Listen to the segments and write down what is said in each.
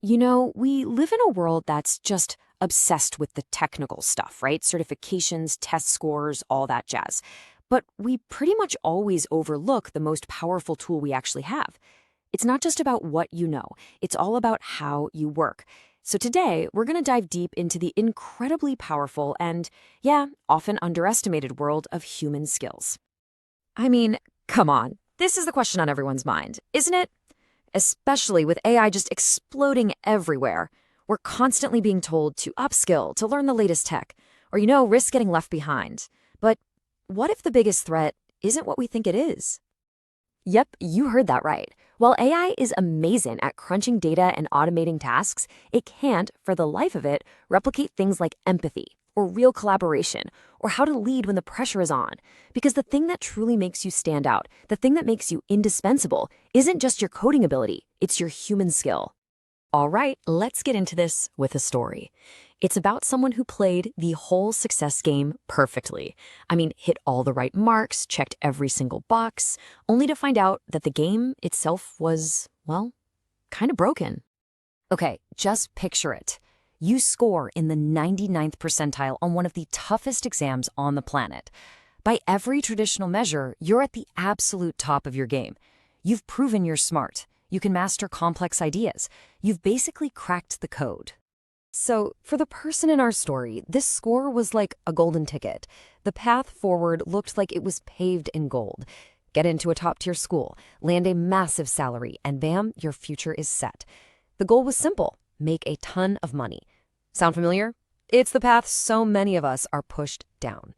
We live in a world that's just obsessed with the technical stuff, right? Certifications, test scores, all that jazz. But we pretty much always overlook the most powerful tool we actually have. It's not just about what you know, it's all about how you work. So today, we're going to dive deep into the incredibly powerful and, yeah, often underestimated world of human skills. I mean, come on. This is the question on everyone's mind, isn't it? Especially with AI just exploding everywhere. We're constantly being told to upskill, to learn the latest tech, or, risk getting left behind. But what if the biggest threat isn't what we think it is? Yep, you heard that right. While AI is amazing at crunching data and automating tasks, it can't, for the life of it, replicate things like empathy, or real collaboration, or how to lead when the pressure is on. Because the thing that truly makes you stand out, the thing that makes you indispensable, isn't just your coding ability, it's your human skill. All right, let's get into this with a story. It's about someone who played the whole success game perfectly. I mean, hit all the right marks, checked every single box, only to find out that the game itself was, well, kind of broken. Okay, just picture it. You score in the 99th percentile on one of the toughest exams on the planet. By every traditional measure, you're at the absolute top of your game. You've proven you're smart. You can master complex ideas. You've basically cracked the code. So, for the person in our story, this score was like a golden ticket. The path forward looked like it was paved in gold. Get into a top-tier school, land a massive salary, and bam, your future is set. The goal was simple: make a ton of money. Sound familiar? It's the path so many of us are pushed down.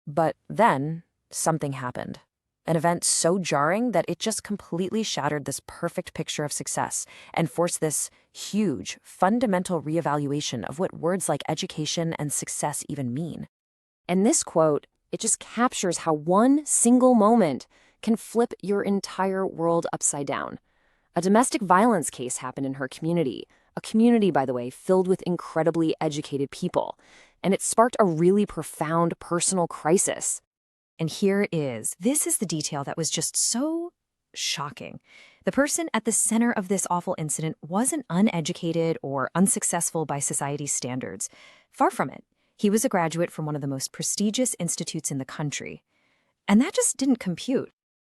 But then, something happened. An event so jarring that it just completely shattered this perfect picture of success and forced this huge, fundamental reevaluation of what words like education and success even mean. And this quote, it just captures how one single moment can flip your entire world upside down. A domestic violence case happened in her community, a community, by the way, filled with incredibly educated people, and it sparked a really profound personal crisis. And here it is. This is the detail that was just so shocking. The person at the center of this awful incident wasn't uneducated or unsuccessful by society's standards. Far from it. He was a graduate from one of the most prestigious institutes in the country. And that just didn't compute.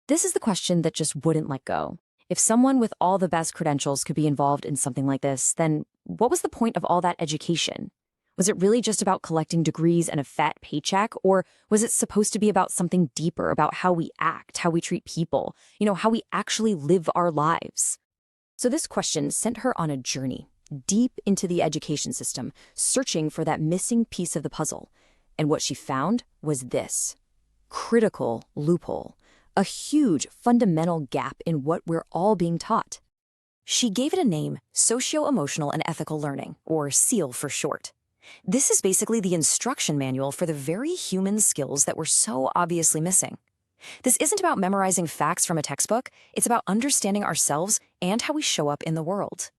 This is the question that just wouldn't let go. If someone with all the best credentials could be involved in something like this, then what was the point of all that education? Was it really just about collecting degrees and a fat paycheck, or was it supposed to be about something deeper, about how we act, how we treat people, how we actually live our lives? So this question sent her on a journey, deep into the education system, searching for that missing piece of the puzzle. And what she found was this: critical loophole, a huge fundamental gap in what we're all being taught. She gave it a name: socio-emotional and ethical learning, or SEAL for short. This is basically the instruction manual for the very human skills that we're so obviously missing. This isn't about memorizing facts from a textbook, it's about understanding ourselves and how we show up in the world.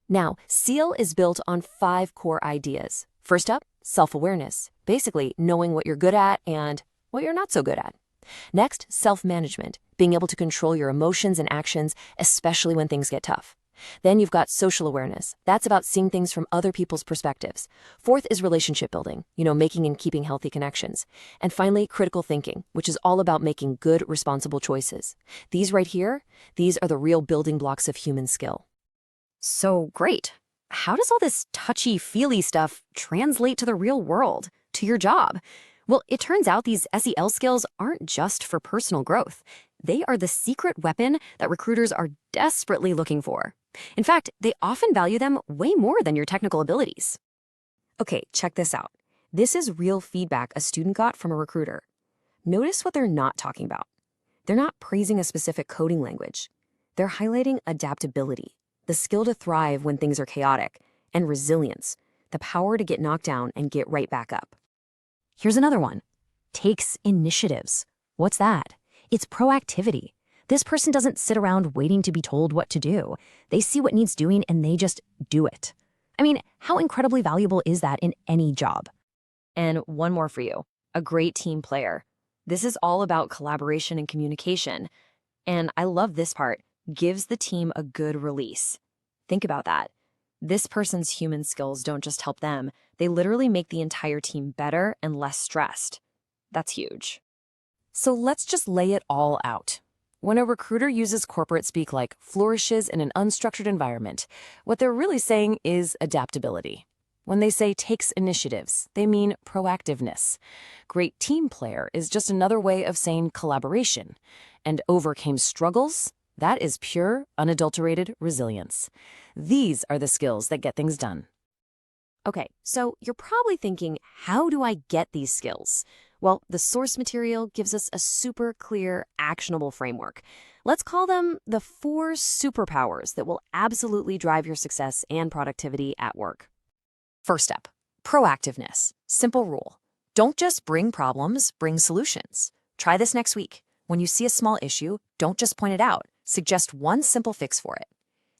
Now, SEAL is built on 5 core ideas. First up, self-awareness, basically knowing what you're good at and what you're not so good at. Next, self-management, being able to control your emotions and actions, especially when things get tough. Then you've got social awareness. That's about seeing things from other people's perspectives. Fourth is relationship building, making and keeping healthy connections. And finally, critical thinking, which is all about making good, responsible choices. These right here, these are the real building blocks of human skill. So great. How does all this touchy-feely stuff translate to the real world, to your job? Well, it turns out these SEL skills aren't just for personal growth. They are the secret weapon that recruiters are desperately looking for. In fact, they often value them way more than your technical abilities. Okay, check this out. This is real feedback a student got from a recruiter. Notice what they're not talking about. They're not praising a specific coding language. They're highlighting adaptability, the skill to thrive when things are chaotic, and resilience, the power to get knocked down and get right back up. Here's another one. Takes initiatives. What's that? It's proactivity. This person doesn't sit around waiting to be told what to do. They see what needs doing and they just do it. I mean, how incredibly valuable is that in any job? And one more for you, a great team player. This is all about collaboration and communication. And I love this part, gives the team a good release. Think about that. This person's human skills don't just help them, they literally make the entire team better and less stressed. That's huge. So let's just lay it all out. When a recruiter uses corporate speak like flourishes in an unstructured environment, what they're really saying is adaptability. When they say takes initiatives, they mean proactiveness. Great team player is just another way of saying collaboration. And overcame struggles, that is pure, unadulterated resilience. These are the skills that get things done. Okay, so you're probably thinking, how do I get these skills? Well, the source material gives us a super clear, actionable framework. Let's call them the 4 superpowers that will absolutely drive your success and productivity at work. First step, proactiveness. Simple rule. Don't just bring problems, bring solutions. Try this next week. When you see a small issue, don't just point it out. Suggest one simple fix for it.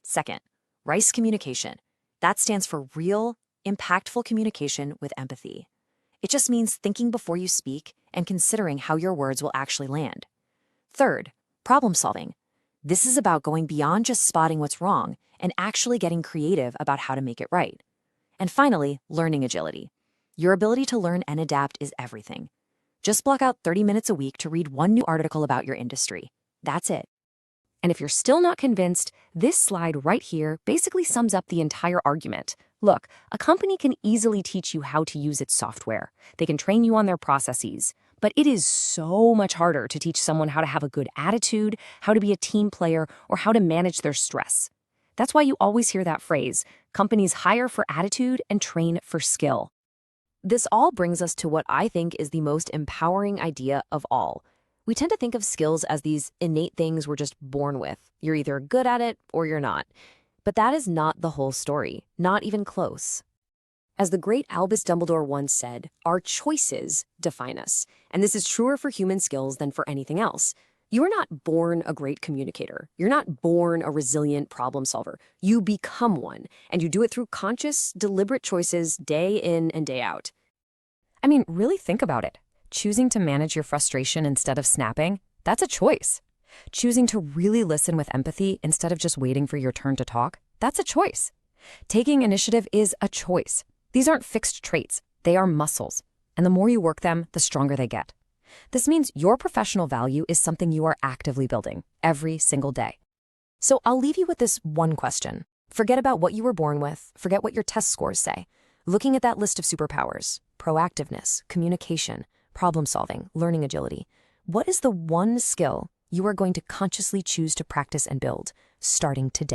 Second, RICE communication. That stands for real, impactful communication with empathy. It just means thinking before you speak and considering how your words will actually land. Third, problem solving. This is about going beyond just spotting what's wrong and actually getting creative about how to make it right. And finally, learning agility. Your ability to learn and adapt is everything. Just block out 30 minutes a week to read one new article about your industry. That's it. And if you're still not convinced, this slide right here basically sums up the entire argument. Look, a company can easily teach you how to use its software. They can train you on their processes. But it is so much harder to teach someone how to have a good attitude, how to be a team player, or how to manage their stress. That's why you always hear that phrase, companies hire for attitude and train for skill. This all brings us to what I think is the most empowering idea of all. We tend to think of skills as these innate things we're just born with. You're either good at it or you're not. But that is not the whole story, not even close. As the great Albus Dumbledore once said, our choices define us. And this is truer for human skills than for anything else. You are not born a great communicator. You're not born a resilient problem solver. You become one, and you do it through conscious, deliberate choices day in and day out. I mean, really think about it. Choosing to manage your frustration instead of snapping, that's a choice. Choosing to really listen with empathy instead of just waiting for your turn to talk, that's a choice. Taking initiative is a choice. These aren't fixed traits, they are muscles. And the more you work them, the stronger they get. This means your professional value is something you are actively building every single day. So I'll leave you with this one question. Forget about what you were born with. Forget what your test scores say. Looking at that list of superpowers, proactiveness, communication, problem solving, learning agility, what is the one skill you are going to consciously choose to practice and build starting today?